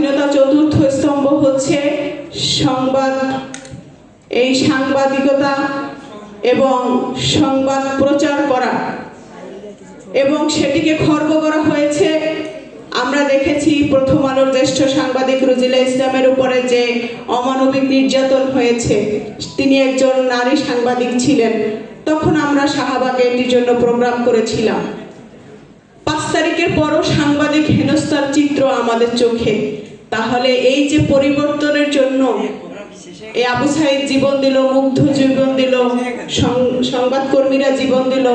স্বাধীনতা চতুর্থ স্তম্ভ হচ্ছে সংবাদ। এই সাংবাদিকতা এবং সংবাদ প্রচার করা এবং সেটিকে খর্ব করা হয়েছে। আমরা দেখেছি প্রথম আলোর জ্যেষ্ঠ সাংবাদিক রুজিলা ইসলামের উপরে যে অমানবিক নির্যাতন হয়েছে, তিনি একজন নারী সাংবাদিক ছিলেন। তখন আমরা শাহবাগে এটির জন্য প্রোগ্রাম করেছিলাম। 5 তারিখের পরও সাংবাদিক হেনস্থার চিত্র আমাদের চোখে। তাহলে এই যে পরিবর্তনের জন্য এই আবু সাইদ জীবন দিল, মুগ্ধ জীবন দিল, সংবাদকর্মীরা জীবন দিল,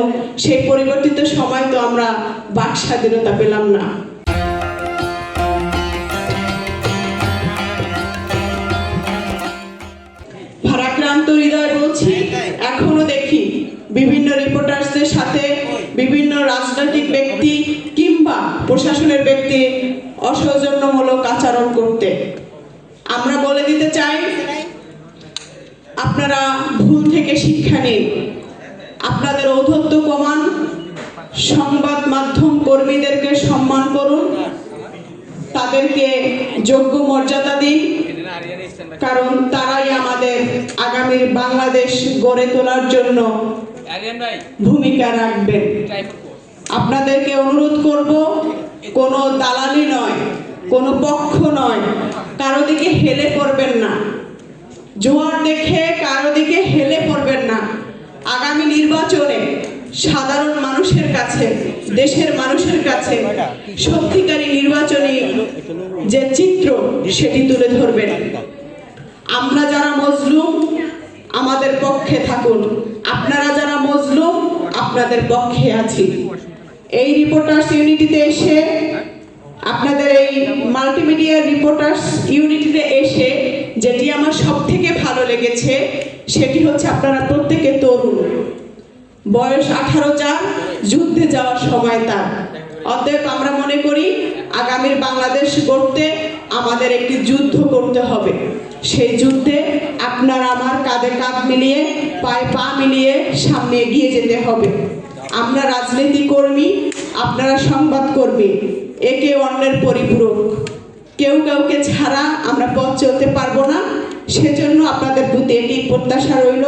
সেই পরিবর্তিত সময় তো আমরা বাক স্বাধীনতা পেলাম না। ভারাক্রান্ত হৃদয় বলছি, এখনো দেখি বিভিন্ন রিপোর্টার্সদের সাথে বিভিন্ন রাজনৈতিক ব্যক্তি কিংবা প্রশাসনের ব্যক্তি অসৌজন্যমূলক আচরণ করতে। আমরা বলে দিতে চাই, আপনারা ভুল থেকে শিক্ষা নিন, আপনাদের ঔদ্ধত্য কমান, সংবাদ মাধ্যম কর্মীদেরকে সম্মান করুন, তাদেরকে যোগ্য মর্যাদা দিন, কারণ তারাই আমাদের আগামীর বাংলাদেশ গড়ে তোলার জন্য ভূমিকা রাখবেন। আপনাদেরকে অনুরোধ করব, কোনো দালালি নয়, কোনো পক্ষ নয়, কারো দিকে হেলে পড়বেন না। জোয়ার দেখে কারো দিকে হেলে পড়বেন না। আগামী নির্বাচনে সাধারণ মানুষের কাছে, দেশের মানুষের কাছে সত্যিকারী নির্বাচনী যে চিত্র সেটি তুলে ধরবেন। আমরা যারা মজলুম আমাদের পক্ষে থাকুন, আপনারা যারা মজলুম আপনাদের পক্ষে আছি। এই রিপোর্টার্স ইউনিটিতে এসে, আপনাদের এই মাল্টিমিডিয়া রিপোর্টার্স ইউনিটিতে এসে যেটি আমার সব থেকে ভালো লেগেছে সেটি হচ্ছে আপনারা প্রত্যেকে তরুণ, বয়স 18 যার, যুদ্ধে যাওয়ার সময় তার। অতএব আমরা মনে করি আগামীর বাংলাদেশ গড়তে আমাদের একটি যুদ্ধ করতে হবে। সেই যুদ্ধে আপনার আমার কাঁধে কাঁধ মিলিয়ে, পায়ে পা মিলিয়ে সামনে এগিয়ে যেতে হবে। আমরা রাজনীতি কর্মী, আপনারা সংবাদ কর্মী, একে অন্যের পরিপূরক। কেউ কাউকে ছাড়া আমরা পথ চলতে পারবো না। সেজন্য আপনাদের প্রতি এটি প্রত্যাশা রইল।